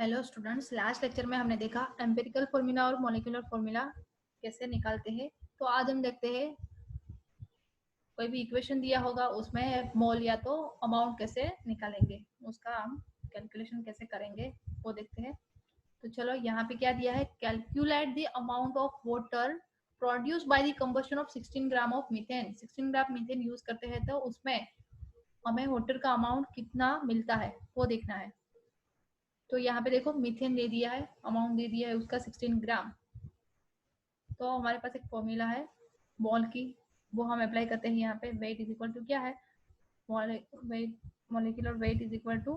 Hello students, last lecture में हमने देखा एम्पिरिकल फॉर्मूला और मॉलिक्यूलर फॉर्मूला कैसे निकालते हैं। तो आज हम देखते हैं कोई भी इक्वेशन दिया होगा उसमें मोल या तो अमाउंट कैसे निकालेंगे, उसका हम कैलकुलेशन कैसे करेंगे वो देखते हैं। तो चलो, यहाँ पे क्या दिया है, calculate the amount of water produce by the combustion of 16 gram of methane. 16 gram methane use करते हैं तो उसमें हमें वाटर का अमाउंट कितना मिलता है वो देखना है। तो यहाँ पे देखो, मीथेन दे दिया है, अमाउंट दे दिया है उसका 16 ग्राम। तो हमारे पास एक फॉर्मूला है मोल की, वो हम अप्लाई करते हैं यहाँ पे। वेट इज इक्वल टू क्या है, weight, molecular weight is equal to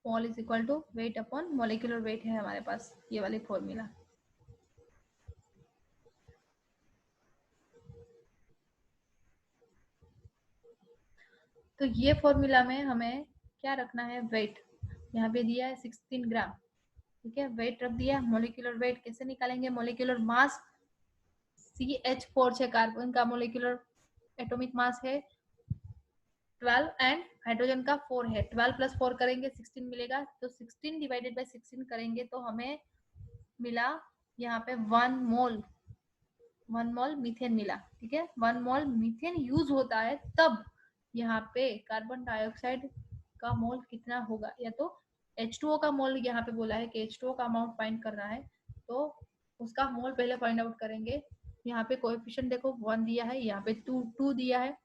mole is equal to weight upon molecular weight है हमारे पास, ये वाली फॉर्मूला। तो ये फॉर्मूला में हमें क्या रखना है, वेट यहाँ पे दिया है 16 ग्राम, ठीक है। वेट रख दिया। मॉलिक्यूलर वेट कैसे निकालेंगे, मॉलिक्यूलर मास CH4 है, कार्बन का मॉलिक्यूलर एटॉमिक मास है 12 एंड हाइड्रोजन का 4 है। 12 प्लस 4 करेंगे 16 मिलेगा। तो 16 डिवाइडेड बाय 16 करेंगे तो हमें मिला यहाँ पे 1 मोल मीथेन मिला, ठीक है। 1 मोल मीथेन यूज होता है तब यहाँ पे कार्बन डाइऑक्साइड का मोल कितना होगा, या तो H2O का मोल यहाँ पे बोला है कि H2O का अमाउंट फाइंड करना है, तो उसका मोल पहले फाइंड आउट करेंगे। यहाँ पे कोएफिशिएंट देखो 1 दिया है, यहाँ पे 2 दिया है,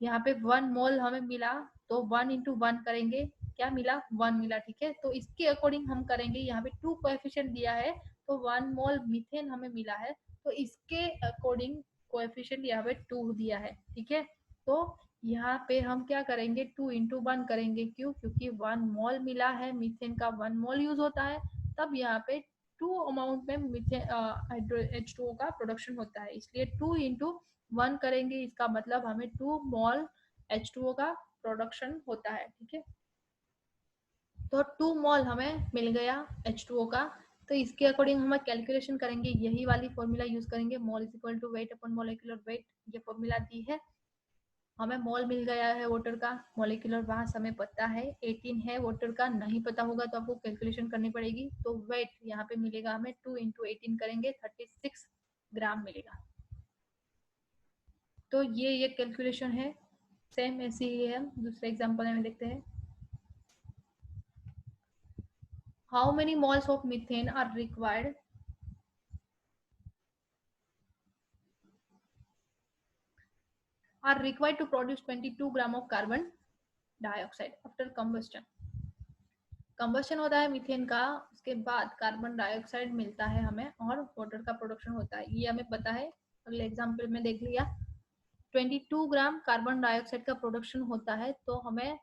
यहाँ पे 1 मोल हमें मिला तो 1 इंटू 1 करेंगे, क्या मिला, 1 मिला, ठीक है। तो इसके अकॉर्डिंग हम करेंगे, यहाँ पे 2 कोएफिशिएंट दिया है तो 1 मोल मीथेन हमें मिला है, तो इसके अकॉर्डिंग कोएफिशिएंट यहाँ पे 2 दिया है, ठीक है। तो यहाँ पे हम क्या करेंगे, 2 इंटू 1 करेंगे, क्यों, क्योंकि 1 मोल मिला है मीथेन का, 1 मोल यूज होता है तब यहाँ पे 2 अमाउंट में मीथेन H2O का प्रोडक्शन होता है, इसलिए 2 इंटू 1 करेंगे, इसका मतलब हमें 2 मोल H2O का प्रोडक्शन होता है, ठीक है। तो 2 मोल हमें मिल गया H2O का। तो इसके अकॉर्डिंग हम कैलकुलेशन करेंगे, यही वाली फॉर्मूला यूज करेंगे, mole is equal to weight upon molecular weight. ये फॉर्मूला दी है, हमें मोल मिल गया है वाटर का, मॉलिक्यूलर मास हमें पता है 18 है, वाटर का नहीं पता होगा तो आपको कैलकुलेशन करनी पड़ेगी। तो वेट यहाँ पे मिलेगा हमें 2 इंटू 18 करेंगे 36 ग्राम मिलेगा। तो ये कैलकुलेशन है, सेम ऐसे ही है। हम दूसरे एग्जांपल में देखते हैं। How many moles of methane are required to produce 22 gram of carbon dioxide after combustion। Combustion होता है मीथेन का, उसके बाद कार्बन डाइऑक्साइड मिलता है हमें और वाटर का प्रोडक्शन होता है, ये हमें पता है। अगले एग्जांपल में देख लिया, 22 ग्राम कार्बन डाइऑक्साइड का प्रोडक्शन होता है, तो हमें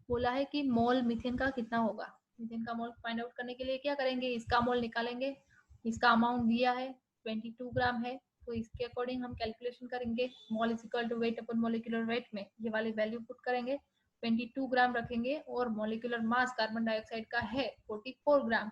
बोला है कि मोल मीथेन का कितना होगा। मीथेन का मोल फाइंड आउट करने के लिए क्या करेंगे, इसका मोल निकालेंगे, इसका अमाउंट दिया है 22 ग्राम है, तो इसके अकॉर्डिंग हम कैलकुलेशन करेंगे। Mole is equal to weight upon molecular weight में ये वाली वैल्यू पुट करेंगे, 22 ग्राम रखेंगे, और मॉलिक्यूलर मास कार्बन डाइऑक्साइड का है 44 ग्राम,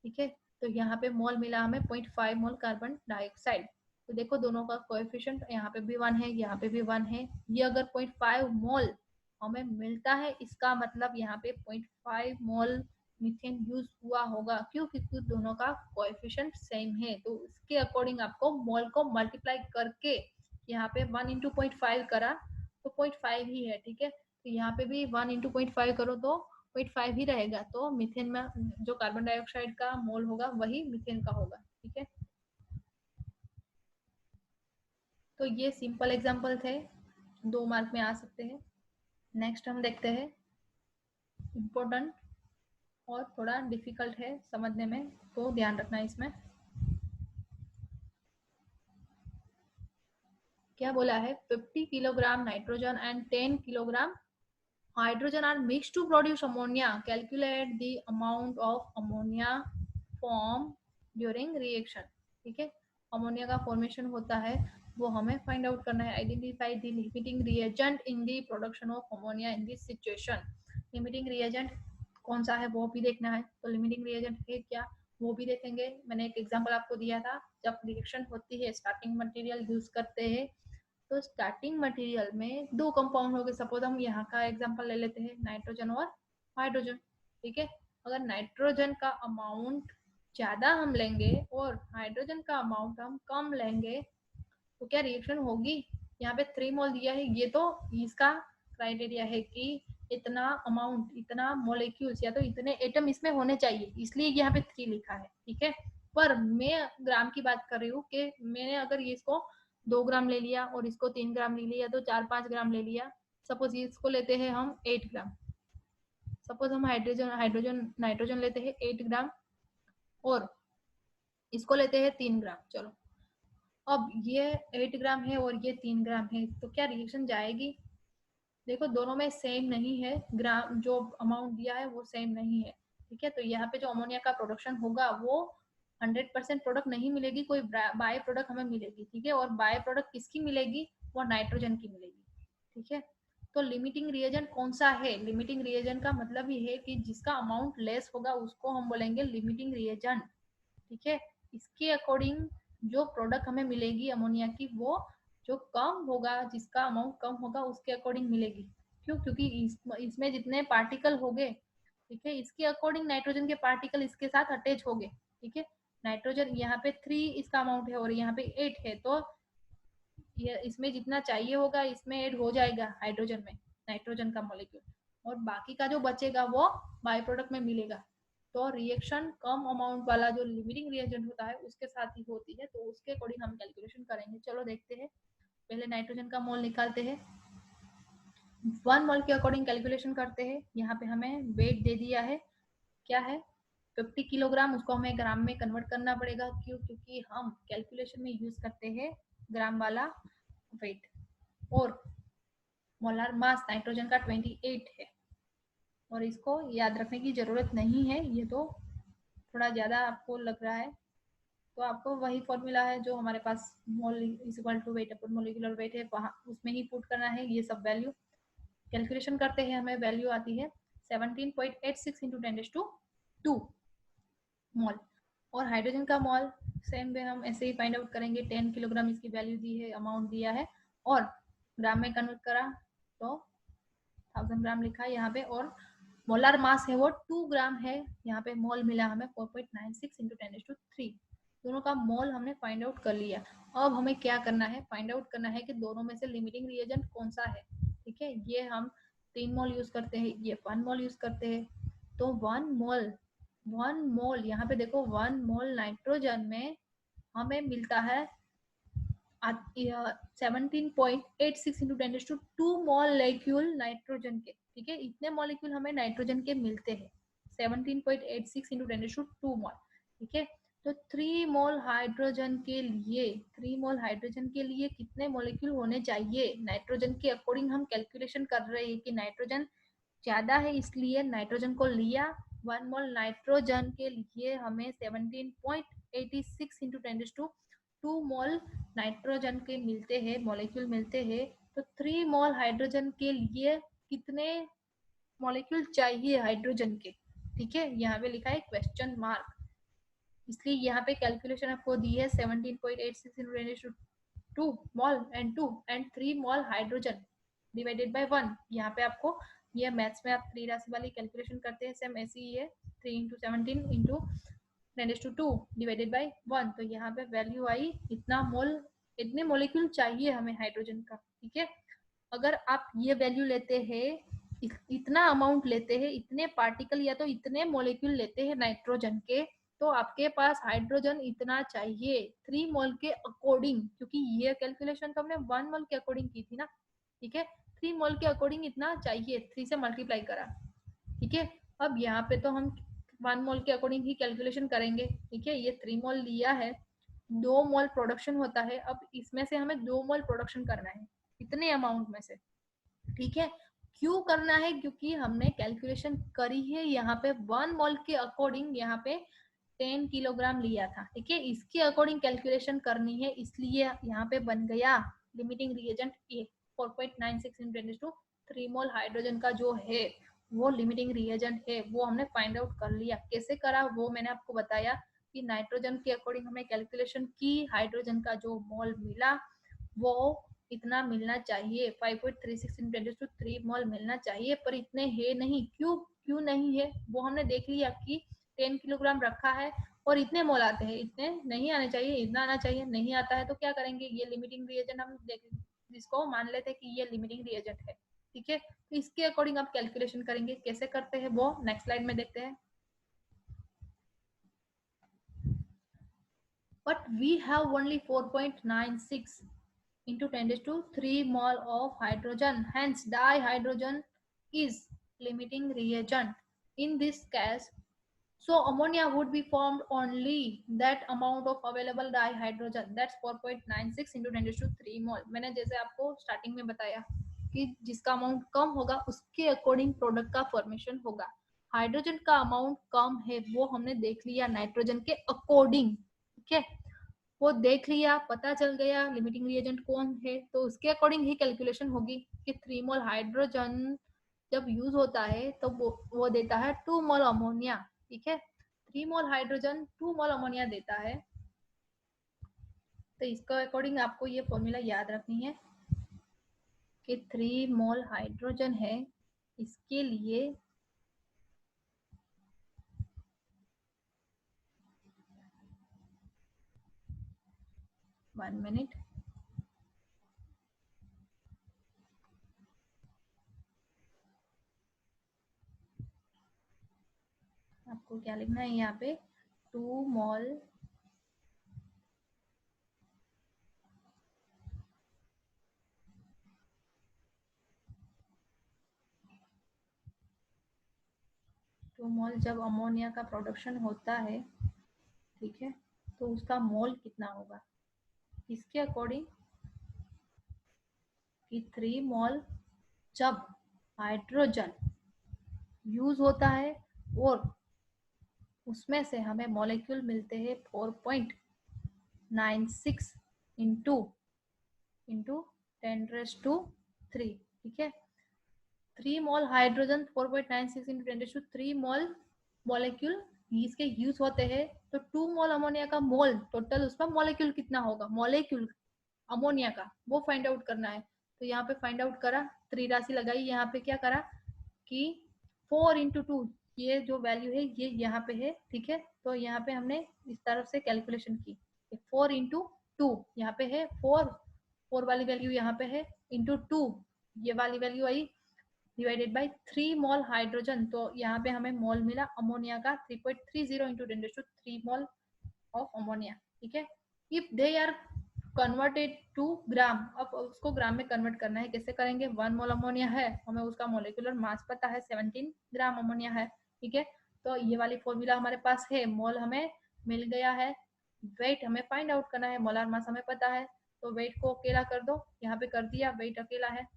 ठीक है। तो यहाँ पे मोल मिला हमें 0.5 मोल कार्बन डाइऑक्साइड। तो देखो दोनों का कोएफिशिएंट यहाँ पे भी 1 है, यहाँ पे भी 1 है। ये अगर 0.5 मोल हमें मिलता है, इसका मतलब यहाँ पे 0.5 मोल मीथेन यूज हुआ होगा, क्यों, क्योंकि दोनों का कोएफिशिएंट सेम है। तो इसके अकॉर्डिंग आपको मोल को मल्टीप्लाई करके यहाँ पे 1 इंटू 0.5 करा तो 0.5 ही है, ठीक है। तो यहाँ पे भी 1 इंटू 0.5 करो तो 0.5 ही रहेगा, तो मीथेन में जो कार्बन डाइऑक्साइड का मोल होगा वही मीथेन का होगा, ठीक है। तो ये सिंपल एग्जांपल थे, 2 मार्क में आ सकते हैं। नेक्स्ट हम देखते हैं, इम्पोर्टेंट और थोड़ा डिफिकल्ट है समझने में, तो ध्यान रखना इसमें। क्या बोला है, 50 kilogram nitrogen and 10 kilogram hydrogen are mixed to produce ammonia. Calculate the amount of ammonia form during reaction, ठीक है। अमोनिया का फॉर्मेशन होता है, वो हमें फाइंड आउट करना है। Identify the limiting reagent in the production of ammonia in this situation. Limiting reagent कौन सा है वो भी देखना है, तो लिमिटिंग रिएजेंट है क्या वो भी देखेंगे। मैंने एक एग्जांपल आपको दिया था, जब रिएक्शन होती है स्टार्टिंग मटेरियल यूज करते हैं, तो स्टार्टिंग मटेरियल में 2 कंपाउंड हो गए। सपोज हम यहाँ का एग्जांपल ले लेते हैं, नाइट्रोजन और हाइड्रोजन। ठीक है, अगर नाइट्रोजन का अमाउंट ज्यादा हम लेंगे और हाइड्रोजन का अमाउंट हम कम लेंगे तो क्या रिएक्शन होगी। यहाँ पे 3 मोल दिया है, ये तो इसका क्राइटेरिया है कि इतना अमाउंट, इतना मोलिक्यूल्स या तो इतने एटम इसमें होने चाहिए, इसलिए यहाँ पे 3 लिखा है। ठीक है, पर मैं ग्राम की बात कर रही हूँ कि मैंने अगर इसको 2 ग्राम ले लिया और इसको 3 ग्राम ले लिया तो 4-5 ग्राम ले लिया। सपोज इसको लेते हैं हम 8 ग्राम, सपोज हम हाइड्रोजन हाइड्रोजन नाइट्रोजन लेते हैं 8 ग्राम और इसको लेते हैं 3 ग्राम। चलो, अब ये 8 ग्राम है और ये 3 ग्राम है, तो क्या रिएक्शन जाएगी। देखो दोनों में सेम नहीं है, ग्राम जो अमाउंट दिया है वो सेम नहीं है। ठीक है, तो यहाँ पे जो अमोनिया का प्रोडक्शन होगा वो 100% प्रोडक्ट नहीं मिलेगी, कोई बाय प्रोडक्ट हमें मिलेगी। ठीक है, और बाय प्रोडक्ट किसकी मिलेगी, वो नाइट्रोजन की मिलेगी। ठीक है, तो लिमिटिंग रिएजेंट कौन सा है। लिमिटिंग रिएजेंट का मतलब ये है कि जिसका अमाउंट लेस होगा उसको हम बोलेंगे लिमिटिंग रिएजेंट। ठीक है, इसके अकॉर्डिंग जो प्रोडक्ट हमें मिलेगी अमोनिया की वो जो कम होगा, जिसका अमाउंट कम होगा उसके अकॉर्डिंग मिलेगी। क्यों, क्योंकि इसमें जितने पार्टिकल हो गए, ठीक है, इसके अकॉर्डिंग नाइट्रोजन के पार्टिकल इसके साथ अटैच हो गए। ठीक है, नाइट्रोजन यहाँ पे 3 इसका अमाउंट है और यहाँ पे 8 है, तो ये इसमें जितना चाहिए होगा इसमें ऐड हो जाएगा हाइड्रोजन में, नाइट्रोजन का मॉलिक्यूल, और बाकी का जो बचेगा वो बाय प्रोडक्ट में मिलेगा। तो रिएक्शन कम अमाउंट वाला जो लिमिटिंग रिएजेंट होता है उसके साथ ही होती है, तो उसके अकॉर्डिंग हम कैलकुलेशन करेंगे। चलो देखते हैं, पहले नाइट्रोजन का मोल निकालते हैं। 1 मोल के अकॉर्डिंग कैलकुलेशन करते हैं। यहाँ पे हमें वेट दे दिया है, क्या है 50 किलोग्राम, उसको हमें ग्राम में कन्वर्ट करना पड़ेगा। क्यों, क्योंकि हम कैलकुलेशन में यूज करते हैं ग्राम वाला वेट। और मोलार मास नाइट्रोजन का 28 है, और इसको याद रखने की जरूरत नहीं है, ये तो थोड़ा ज्यादा आपको लग रहा है, तो आपको वही फॉर्मूला है जो हमारे पास mole is equal to weight upon molecular weight है, वहाँ उसमें ही पुट करना है ये सब वैल्यू। कैलकुलेशन करते हैं, हमें वैल्यू आती है 17.86 इंटू 10⁻²। मोल। और हाइड्रोजन का मोल सेम वे हम ऐसे ही फाइंड आउट करेंगे। 10 किलोग्राम इसकी वैल्यू दी है, अमाउंट दिया है, और ग्राम में कन्वर्ट करा तो 1000 ग्राम लिखा है यहाँ पे, और मोलर मास है वो 2 ग्राम है। यहाँ पे मोल मिला हमें 4.96 इंटू 10⁻³ दोनों का मोल हमने फाइंड आउट कर लिया। अब हमें क्या करना है, फाइंड आउट करना है कि दोनों में से लिमिटिंग रिएजेंट कौन सा है। ठीक है, ये हम 3 मोल यूज करते हैं, ये 1 मोल यूज करते हैं। तो 1 मोल यहाँ पे देखो, 1 मोल नाइट्रोजन में हमें मिलता है 17.86 इंटू 10⁻² मॉलिक्यूल नाइट्रोजन के। ठीक है, इतने मॉलिक्यूल हमें नाइट्रोजन के मिलते हैं, 17.86 इंटू 10⁻² मॉल। ठीक है, तो 3 मोल हाइड्रोजन के लिए, 3 मोल हाइड्रोजन के लिए कितने मॉलिक्यूल होने चाहिए नाइट्रोजन के अकॉर्डिंग हम कैलकुलेशन कर रहे हैं कि नाइट्रोजन ज्यादा है इसलिए नाइट्रोजन को लिया। 1 मोल नाइट्रोजन के लिए हमें 17.86 इंटू 10⁻² मोल नाइट्रोजन के मिलते हैं, मॉलिक्यूल मिलते हैं। तो 3 मोल हाइड्रोजन के लिए कितने मॉलिक्यूल चाहिए हाइड्रोजन के। ठीक है, यहाँ पे लिखा है क्वेश्चन मार्क, इसलिए यहाँ पे कैलकुलेशन आपको दी है 17.86 into 10⁻² mole and 2 and 3 mole hydrogen divided by 1। यहाँ पे आपको ये मैथ्स में आप त्रिराशि वाली कैलकुलेशन करते हैं, सेम ऐसी ही है, 3 इंटू 17 इंटू 10⁻² डिवाइडेड बाय 1। तो यहाँ पे वैल्यू आई इतना मोल, इतने मॉलिक्यूल चाहिए हमें हाइड्रोजन का। ठीक है, अगर आप ये वैल्यू लेते हैं, इतना अमाउंट लेते हैं, इतने पार्टिकल या तो इतने मॉलिक्यूल लेते हैं नाइट्रोजन के, तो आपके पास हाइड्रोजन इतना चाहिए 3 मोल के अकॉर्डिंग, क्योंकि ये कैलकुलेशन तो हमने 1 मोल के अकॉर्डिंग की थी ना। ठीक है, 3 मोल के अकॉर्डिंग इतना चाहिए, 3 से मल्टीप्लाई करा। ठीक है, अब यहाँ पे तो हम 1 मोल के अकॉर्डिंग ही कैलकुलेशन करेंगे। ठीक है, ये 3 मोल लिया है, 2 मोल प्रोडक्शन होता है, अब इसमें से हमें 2 मोल प्रोडक्शन करना है इतने अमाउंट में से। ठीक है, क्यों करना है, क्योंकि हमने कैलकुलेशन करी है यहाँ पे 1 मोल के अकॉर्डिंग, यहाँ पे 10 किलोग्राम लिया था। ठीक है, इसके अकॉर्डिंग कैलकुलेशन करनी है, इसलिए यहाँ पे बन गया लिमिटिंग रिएजेंट ए 4.96 × 10⁻³ मोल हाइड्रोजन का जो है वो लिमिटिंग रिएजेंट है, वो हमने फाइंड आउट कर लिया। कैसे करा वो मैंने आपको बताया कि नाइट्रोजन के अकॉर्डिंग हमने कैलकुलेशन की, हाइड्रोजन का जो मोल मिला वो इतना मिलना चाहिए, 5.36 × 10⁻³ मोल मिलना चाहिए, पर इतने है नहीं। क्यों, क्यों नहीं है वो हमने देख लिया कि 10 किलोग्राम रखा है और इतने मोल आते हैं, इतने नहीं आने चाहिए, इतना आना चाहिए, नहीं आता है तो क्या करेंगे, ये लिमिटिंग रिएजेंट हम जिसको मान लेते हैं कि ये लिमिटिंग रिएजेंट है। ठीक है, तो इसके अकॉर्डिंग आप कैलकुलेशन करेंगे, कैसे करते हैं वो नेक्स्ट स्लाइड में देखते हैं। But we have only 4.96 into 10 raised to 3 mole of hydrogen. Hence, dihydrogen is limiting reagent. In this case, so ammonia would be formed only that amount of available dihydrogen. That's 4.96 into 10 raised to 3 mole. मैंने जैसे आपको starting में बताया कि जिसका amount कम होगा उसके according product का फॉर्मेशन होगा। हाइड्रोजन का अमाउंट कम है वो हमने देख लिया नाइट्रोजन के अकॉर्डिंग। ठीक है, वो देख लिया, पता चल गया लिमिटिंग रिएजेंट कौन है, तो उसके अकॉर्डिंग ही कैलकुलेशन होगी कि 3 मोल हाइड्रोजन जब यूज होता है तो वो देता है 2 मोल अमोनिया। ठीक है, 3 मोल हाइड्रोजन 2 मोल अमोनिया देता है। तो इसके अकॉर्डिंग आपको ये फॉर्मूला याद रखनी है कि 3 मोल हाइड्रोजन है, इसके लिए 1 मिनट, आपको क्या लिखना है यहाँ पे, 2 मोल जब अमोनिया का प्रोडक्शन होता है, ठीक है, तो उसका मोल कितना होगा, इसके अकॉर्डिंग कि 3 मोल जब हाइड्रोजन यूज होता है और उसमें से हमें मॉलिक्यूल मिलते हैं 4.96 इंटू 10⁻�3। ठीक है, 3 मोल हाइड्रोजन 4.96 इंटू 10⁻3 मोल मॉलिक्यूल इसके यूज होते हैं, तो 2 मोल अमोनिया का मोल टोटल उसका मॉलिक्यूल कितना होगा, मॉलिक्यूल अमोनिया का वो फाइंड आउट करना है। तो यहाँ पे फाइंड आउट करा, त्रिराशि लगाई, यहाँ पे क्या करा कि 4 इंटू 2, ये जो वैल्यू है ये यहाँ पे है। ठीक है, तो यहाँ पे हमने इस तरफ से कैलकुलेशन की, 4 इंटू 2 यहाँ पे है, 4 वाली वैल्यू यहाँ पे है, इंटू 2 ये वाली value I, divided by 3 mole hydrogen, तो यहाँ पे हमें मोल मिला अमोनिया का 3.30 इंटू 10⁻³ मोल ऑफ अमोनिया। ठीक है, if they are converted to gram, अब उसको ग्राम में कन्वर्ट करना है, कैसे करेंगे, 1 मोल अमोनिया है, हमें उसका मोलिकुलर मास पता है 17 ग्राम अमोनिया है। ठीक है, तो ये वाली फॉर्मूला हमारे पास है, मोल हमें मिल गया है, वेट हमें फाइंड आउट करना है, मोलर मास हमें पता है, तो वेट को अकेला कर दो, यहाँ पे कर दिया, वेट अकेला है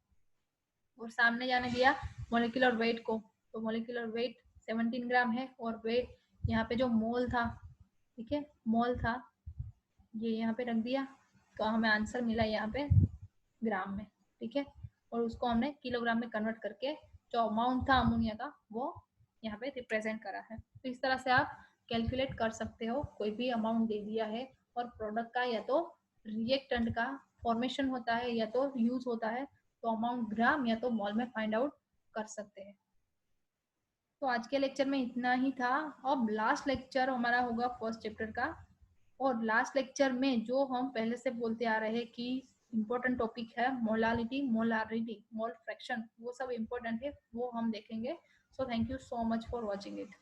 और सामने जाने दिया मोलिकुलर वेट को, तो मोलिकुलर वेट 17 ग्राम है और वेट यहाँ पे जो मोल था, ठीक है, मोल था ये यहाँ पे रख दिया, तो हमें आंसर मिला यहाँ पे ग्राम में। ठीक है, और उसको हमने किलोग्राम में कन्वर्ट करके जो अमाउंट था अमोनिया का वो यहाँ पे रिप्रेजेंट करा है। तो इस तरह से आप कैलकुलेट कर सकते हो, कोई भी अमाउंट दे दिया है और प्रोडक्ट का या तो रिएक्टेंट का फॉर्मेशन होता है या तो यूज होता है, तो अमाउंट ग्राम या तो मोल में फाइंड आउट कर सकते हैं। तो आज के लेक्चर में इतना ही था। अब लास्ट लेक्चर हमारा होगा फर्स्ट चैप्टर का, और लास्ट लेक्चर में जो हम पहले से बोलते आ रहे हैं कि इम्पोर्टेंट टॉपिक है मोलालिटी, मोलारिटी, मोल फ्रैक्शन, वो सब इम्पोर्टेंट है, वो हम देखेंगे। So thank you so much for watching it.